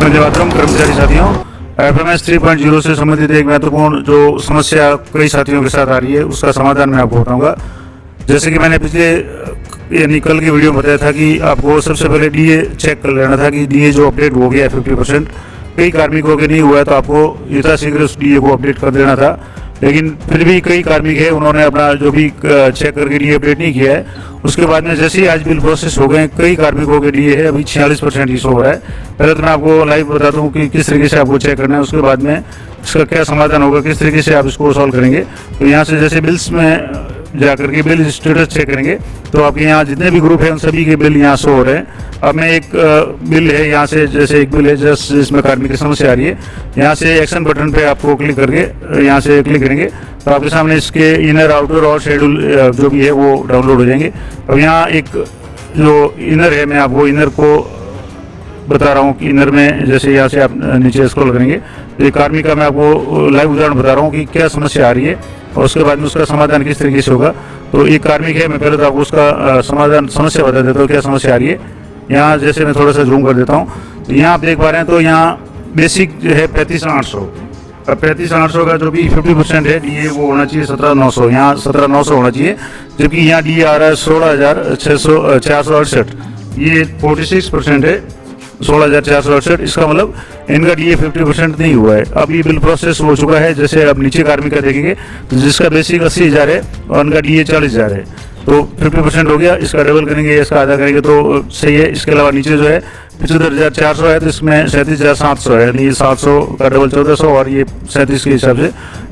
वंदे मातरम। कर्मचारी साथियों, FMS 3.0 से संबंधित एक महत्वपूर्ण जो समस्या कई साथियों के साथ आ रही है उसका समाधान मैं आपको बताऊंगा। जैसे कि मैंने पिछले यानी कल की वीडियो में बताया था कि आपको सबसे पहले DA चेक कर लेना था कि DA जो अपडेट हो गया 50%, कई कार्मिकों के नहीं हुआ है तो आपको यथाशीघ्र उस DA को अपडेट कर देना था। लेकिन फिर भी कई कार्मिक है उन्होंने अपना जो भी चेक करके DA अपडेट नहीं किया है। उसके बाद में जैसे ही आज बिल प्रोसेस हो गए, कई कार्मिकों के DA है अभी 46% ही शो हो रहा है। पहले तो मैं आपको लाइव बताता हूँ कि किस तरीके से आपको चेक करना है, उसके बाद में इसका क्या समाधान होगा, किस तरीके से आप इसको सॉल्व करेंगे। तो यहाँ से जैसे बिल्स में जाकर के बिल स्टेटस चेक करेंगे तो आपके यहाँ जितने भी ग्रुप हैं उन सभी के बिल यहाँ शो हो रहे हैं। अब मैं एक बिल है यहाँ से, जैसे एक बिल है जस्ट जिसमें कार्मिक की समस्या आ रही है, यहाँ से एक्शन बटन पे आपको क्लिक करके यहाँ से क्लिक करेंगे तो आपके सामने इसके इनर आउटर और शेड्यूल जो भी है वो डाउनलोड हो जाएंगे। अब यहाँ एक जो इनर है, मैं आपको इनर को बता रहा हूँ कि इनर में जैसे यहाँ से आप नीचे स्क्रॉल करेंगे तो ये कार्मिक का मैं आपको लाइव उदाहरण बता रहा हूँ कि क्या समस्या आ रही है और उसके बाद में उसका समाधान किस तरीके से होगा। तो एक कार्मिक है, मैं पहले तो आपको उसका समाधान समस्या बता देता हूँ क्या समस्या आ रही है। यहाँ जैसे मैं थोड़ा सा जूम कर देता हूँ तो यहाँ आप देख पा रहे हैं तो यहाँ बेसिक जो है 35,800। अब 35,800 का जो भी 50% है DA वो होना चाहिए 17,900, यहाँ 17,900 होना चाहिए, जबकि यहाँ DA आ रहा है 16,468। ये 46% है 16,468। इसका मतलब इनका DA 50% नहीं हुआ है। अब ये बिल प्रोसेस हो चुका है। जैसे अब नीचे कार्मिक का देखेंगे तो जिसका बेसिक 80,000 है और उनका DA 40,000 है तो 50% हो गया। इसका डबल करेंगे, इसका आधा करेंगे तो सही है। इसके अलावा नीचे जो है 75,400 है तो इसमें 37,700 है, यानी 700 का डबल 1400 और ये 37 के हिसाब से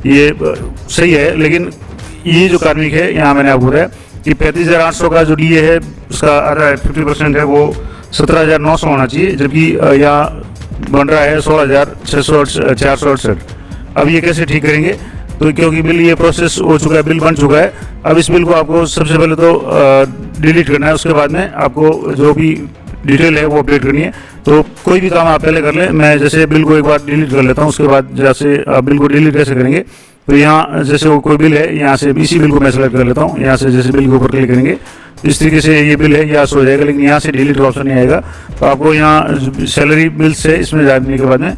ये सही है। लेकिन ये जो कार्मिक है यहाँ मैंने आपको बताया कि 35,800 का जो DA है उसका आधा 50% है वो 17,900 होना चाहिए, जबकि यहाँ बन रहा है 16,468। अब ये कैसे ठीक करेंगे? तो क्योंकि बिल ये प्रोसेस हो चुका है, बिल बन चुका है। अब इस बिल को आपको सबसे पहले तो डिलीट करना है, उसके बाद में आपको जो भी डिटेल है वो अपडेट करनी है। तो कोई भी काम आप पहले कर लें। मैं जैसे बिल को एक बार डिलीट कर लेता हूँ, उसके बाद जैसे आप बिल को डिलीट कैसे करेंगे तो यहाँ जैसे वो कोई बिल है, यहाँ से इसी बिल को मैं सेलेक्ट कर लेता हूँ। यहाँ से जैसे बिल के ऊपर क्लिक करेंगे इस तरीके से ये बिल है यहाँ हो जाएगा, लेकिन यहाँ से डिलीट का ऑप्शन नहीं आएगा। तो आपको यहाँ सैलरी बिल्स है, इसमें जाने के बाद में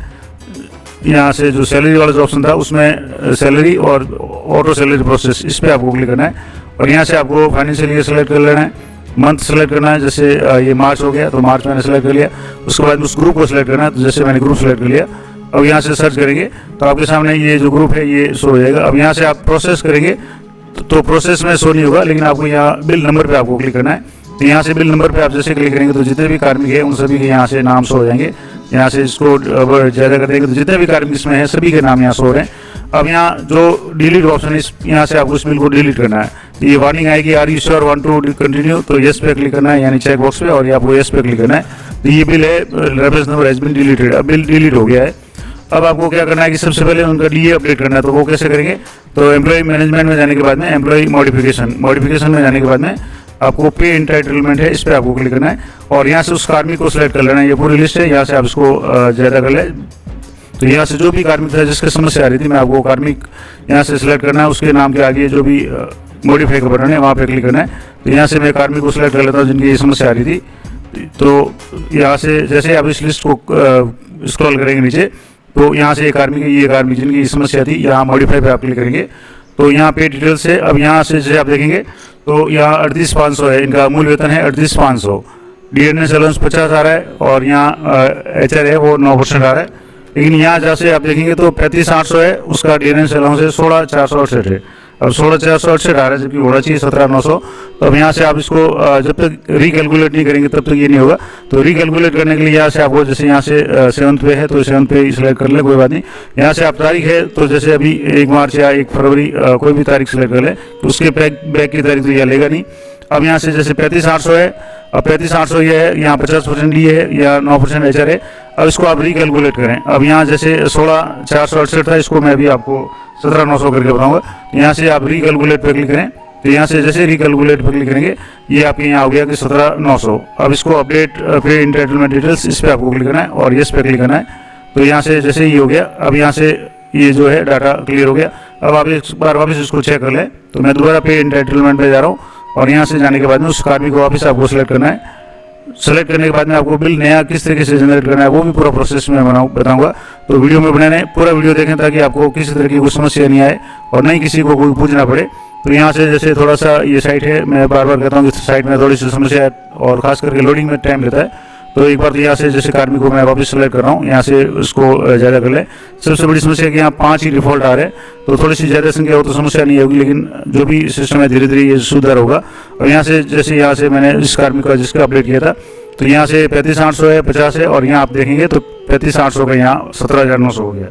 यहाँ से जो सैलरी वाला जो ऑप्शन था उसमें सैलरी और ऑटो सैलरी प्रोसेस, इस पर आपको क्लिक करना है और यहाँ से आपको फाइनेंशियल ईयर सेलेक्ट कर लेना है, मंथ सेलेक्ट करना है। जैसे ये मार्च हो गया तो मार्च मैंने सेलेक्ट कर लिया। उसके बाद उस ग्रुप को सिलेक्ट करना है, तो जैसे मैंने ग्रुप सेलेक्ट कर लिया। अब यहाँ से सर्च करेंगे तो आपके सामने ये जो ग्रुप है ये शो हो जाएगा। अब यहाँ से आप प्रोसेस करेंगे तो प्रोसेस में शो नहीं होगा, लेकिन आपको यहाँ बिल नंबर पे आपको क्लिक करना है। तो यहाँ से बिल नंबर पे आप जैसे क्लिक करेंगे तो जितने भी कार्मिक है उन सभी के यहाँ से नाम शो हो जाएंगे। यहाँ से इसको ज़्यादा कर देंगे तो जितने भी कार्मिक इसमें है सभी के नाम यहाँ शो हो रहे हैं। अब यहाँ जो डिलीट ऑप्शन है यहाँ से आपको इस बिल को डिलीट करना है। तो ये वार्निंग आएगी are you sure want to continue, तो येस पे क्लिक करना है, यानी चेक बॉक्स पे, और ये आपको येस पे क्लिक करना है। तो ये बिल है reference number has been deleted. अब बिल डिलीट हो गया है। अब आपको क्या करना है कि सबसे पहले उनका DA अपडेट करना है। तो वो कैसे करेंगे? तो एम्प्लॉय मैनेजमेंट में जाने के बाद में एम्प्लॉय मॉडिफिकेशन में जाने के बाद में आपको पे इंटाइटलमेंट है, इस पर आपको क्लिक करना है और यहाँ से उस कार्मिक को सिलेक्ट कर लेना है। ये पूरी लिस्ट है, यहाँ से आप इसको ज़्यादा कर लें। तो यहाँ से जो भी कार्मिक था जिसकी समस्या आ रही थी, मैं आपको कार्मिक यहाँ से सिलेक्ट करना है, उसके नाम के आगे जो भी मॉडिफाई का बटन है वहाँ पे क्लिक करना है। तो यहाँ से मैं कार्मिक को सिलेक्ट कर लेता हूँ जिनकी ये समस्या आ रही थी। तो यहाँ से जैसे आप इस लिस्ट को स्क्रॉल करेंगे नीचे तो यहाँ से ये कार्मिक जिनकी समस्या थी, यहाँ मॉडिफाई पे आप क्लिक करेंगे तो यहाँ पे डिटेल्स है। अब यहाँ से जैसे आप देखेंगे तो यहाँ 38,500 है, इनका मूल वेतन है 38,500, DNS अलाउंस 50 आ रहा है और यहाँ HR है वो 9% आ रहा है। लेकिन यहाँ जैसे आप देखेंगे तो 35,800 है, उसका DNS अलाउंस है 16,468 है। अब 16,468 आ रहा है जबकि होना चाहिए 17,900। तो अब यहाँ से आप इसको जब तक रिकैलकुलेट नहीं करेंगे तब तक ये नहीं होगा। तो रिकैलकुलेट करने के लिए यहाँ से आपको जैसे यहाँ से 7th पे है तो 7th पे सिलेक्ट कर ले, कोई बात नहीं। यहाँ से आप तारीख है तो जैसे अभी 1 मार्च या 1 फरवरी कोई भी तारीख सेलेक्ट कर ले तो उसके बैक की तारीख तो यह लेगा नहीं। अब यहाँ से जैसे 35,800 है, अब 35,800 ये है, यहाँ 50% DA है या 9% HR है। अब इसको आप रिकैलकुलेट करें। अब यहाँ जैसे 16,468 था, इसको मैं अभी आपको 17,900 करके बताऊंगा। यहाँ से आप रिकैलकुलेट पे क्लिक करें तो यहाँ से जैसे रिकैलकुलेट पे क्लिक करेंगे ये आपके यहाँ हो गया कि 17,900। अब इसको अपडेट पे इंटाइटलमेंट डिटेल्स, इस पर आपको क्लिक करना है और येस पे क्लिक करना है। तो यहाँ से जैसे ही हो गया, अब यहाँ से ये जो है डाटा क्लियर हो गया। अब आप एक बार वापस इसको चेक कर लें। तो मैं दोबारा पे इंटाइटलमेंट पे जा रहा हूँ और यहाँ से जाने के बाद में उस कार्मिक को वापस आपको सिलेक्ट करना है। सेलेक्ट करने के बाद में आपको बिल नया किस तरीके से जनरेट करना है वो भी पूरा प्रोसेस में बताऊंगा। तो वीडियो में बनाने पूरा वीडियो देखें ताकि आपको किसी तरह की कोई समस्या नहीं आए और नहीं किसी को कोई पूछना पड़े। तो यहाँ से जैसे थोड़ा सा ये साइट है, मैं बार बार कहता हूँ कि साइट में थोड़ी सी समस्या है और खास करके लोडिंग में टाइम लेता है। तो एक बार तो यहाँ से जैसे कार्मिक को मैं वापस सेलेक्ट कर रहा हूँ, यहाँ से उसको ज़्यादा कर ले। सबसे बड़ी समस्या है कि यहाँ 5 ही डिफ़ॉल्ट आ रहे हैं, तो थोड़ी सी ज़्यादा संख्या हो तो समस्या नहीं होगी, लेकिन जो भी सिस्टम है धीरे धीरे ये सुधार होगा। और यहाँ से जैसे यहाँ से मैंने इस कार्मिक का जिसका अपडेट किया था, तो यहाँ से 35,800 है, 50 है, और यहाँ आप देखेंगे तो 35,800 का यहाँ 17,900 हो गया।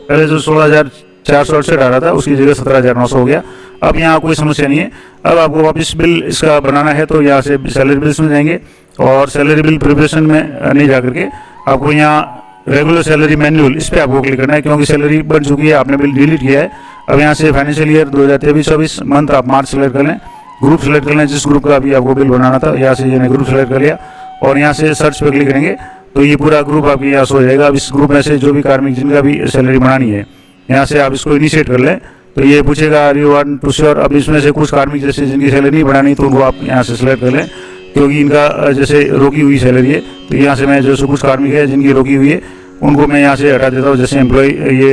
पहले जो 16,468 आ रहा था उसकी जगह 17,900 हो गया। अब यहाँ कोई समस्या नहीं है। अब आपको वापस बिल इसका बनाना है तो यहाँ से सैलरी बिल्स में जाएंगे और सैलरी बिल प्रिपरेशन में नहीं जा करके आपको यहाँ रेगुलर सैलरी मैनुअल इस पर आपको क्लिक करना है, क्योंकि सैलरी बन चुकी है, आपने बिल डिलीट किया है। अब यहाँ से फाइनेंशियल ईयर 2023-24 मंथ आप मार्च सेलेक्ट कर लें, ग्रुप सेलेक्ट कर लें जिस ग्रुप का अभी आपको बिल बनाना था। यहाँ से मैंने ग्रुप सेलेक्ट कर लिया और यहाँ से सर्च पे क्लिक करेंगे तो ये पूरा ग्रुप आपके यहाँ हो जाएगा। अब इस ग्रुप में से जो भी कार्मिक जिनका भी सैलरी बनानी है, यहाँ से आप इसको इनिशिएट कर लें तो ये पूछेगा are you want to sure. अब इसमें से कुछ कार्मिक जैसे जिनकी सैलरी नहीं बढ़ानी तो उनको आप यहाँ से सिलेक्ट कर लें, क्योंकि इनका जैसे रोकी हुई सैलरी है। तो यहाँ से मैं जैसे कुछ कार्मिक है जिनकी रोकी हुई है उनको मैं यहाँ से हटा देता हूँ। जैसे एम्प्लॉय ये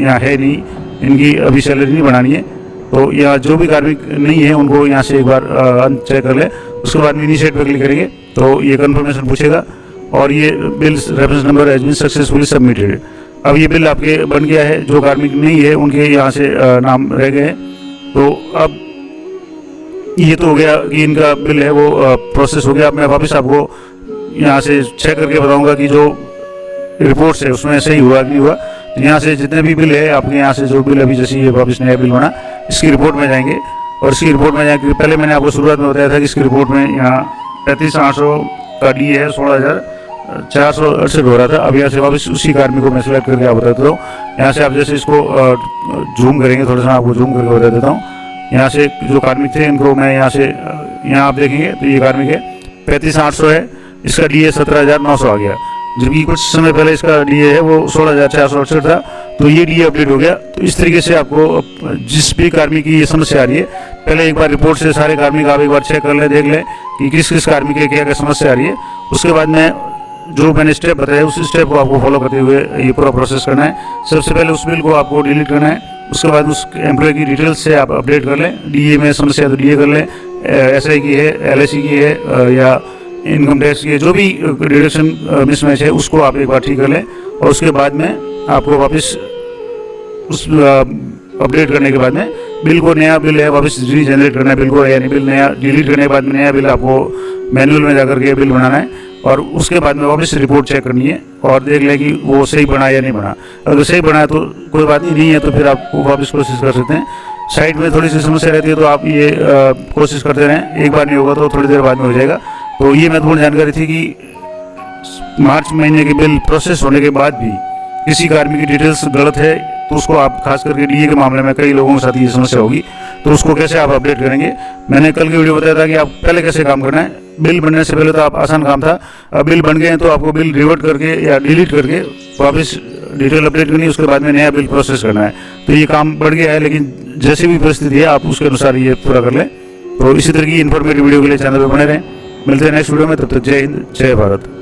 यहाँ है नहीं, इनकी अभी सैलरी नहीं बढ़ानी है, तो यहाँ जो भी कार्मिक नहीं है उनको यहाँ से एक बार चेक कर ले। उसके बाद में इनिशिएट पर क्लिक करेंगे तो ये कन्फर्मेशन पूछेगा और ये bill reference number has been successfully submitted. अब ये बिल आपके बन गया है। जो कार्मिक नहीं है उनके यहाँ से नाम रह गए हैं। तो अब ये तो हो गया कि इनका बिल है वो प्रोसेस हो गया। अब मैं वापस आपको यहाँ से चेक करके बताऊंगा कि जो रिपोर्ट्स है उसमें सही हुआ कि नहीं हुआ। तो यहाँ से जितने भी बिल है आपके यहाँ से जो बिल अभी जैसे ये वापस नया बिल बना इसकी रिपोर्ट में जाएंगे और इसकी रिपोर्ट में जाएंगे। पहले मैंने आपको शुरुआत में बताया था कि इसकी रिपोर्ट में यहाँ 35,800 का डी है, 16,468 हो रहा था। अब यहाँ से वापस उसी कार्मिक को मैं सिलेक्ट करके आप बता देता हूँ। यहाँ से आप जैसे इसको जूम करेंगे, थोड़ा सा आपको जूम करके बता देता हूँ। यहाँ से जो कार्मिक थे इनको मैं यहाँ से यहाँ आप देखेंगे तो ये कार्मिक है 35,800 है, इसका डी ए 17,900 आ गया, जबकि कुछ समय पहले इसका डी ए है वो 16,468 था। तो ये डी ए अपडेट हो गया। तो इस तरीके से आपको जिस भी कार्मिक की ये समस्या आ रही है, पहले एक बार रिपोर्ट से सारे कार्मिक आप एक बार चेक कर लें, देख लें कि किस किस कार्मिक के क्या क्या समस्या आ रही है। उसके बाद में जो मैंने स्टेप बताया उस स्टेप को आपको फॉलो करते हुए ये पूरा प्रोसेस करना है। सबसे पहले उस बिल को आपको डिलीट करना है। उसके बाद उस एम्प्लॉय की डिटेल्स से आप अपडेट कर लें। डीए में समस्या तो डीए कर लें, एसआई की है, एलआईसी की है या इनकम टैक्स की है, जो भी डिडक्शन मिसमैच है उसको आप एक बार ठीक कर लें। और उसके बाद में आपको वापस उस अपडेट करने के बाद में बिल को नया बिल है वापस रीजनरेट करना है बिल को, यानी बिल नया डिलीट करने के बाद में नया बिल आपको मैनुअल में जाकर के बिल बनाना है। और उसके बाद में वापस रिपोर्ट चेक करनी है और देख लें कि वो सही बना या नहीं बना। अगर सही बना है तो कोई बात नहीं है तो फिर आप वापस कोशिश कर सकते हैं। साइड में थोड़ी सी समस्या रहती है तो आप ये कोशिश करते रहें, एक बार नहीं होगा तो थोड़ी देर बाद में हो जाएगा। तो ये महत्वपूर्ण जानकारी थी कि मार्च महीने के बिल प्रोसेस होने के बाद भी किसी कार्मिक की डिटेल्स गलत है तो उसको आप खास करके डीए के मामले में कई लोगों के साथ ये समस्या होगी, तो उसको कैसे आप अपडेट करेंगे। मैंने कल की वीडियो बताया था कि आप पहले कैसे काम करना है। बिल बनने से पहले तो आप आसान काम था, अब बिल बन गए हैं तो आपको बिल रिवर्ट करके या डिलीट करके वापस डिटेल अपडेट करनी है, उसके बाद में नया बिल प्रोसेस करना है। तो ये काम बढ़ गया है, लेकिन जैसी भी परिस्थिति है आप उसके अनुसार ये पूरा कर लें। तो इसी तरह की इन्फॉर्मेटिव वीडियो के लिए चैनल पर बने रहें। मिलते हैं नेक्स्ट वीडियो में, तब तक जय हिंद, जय भारत।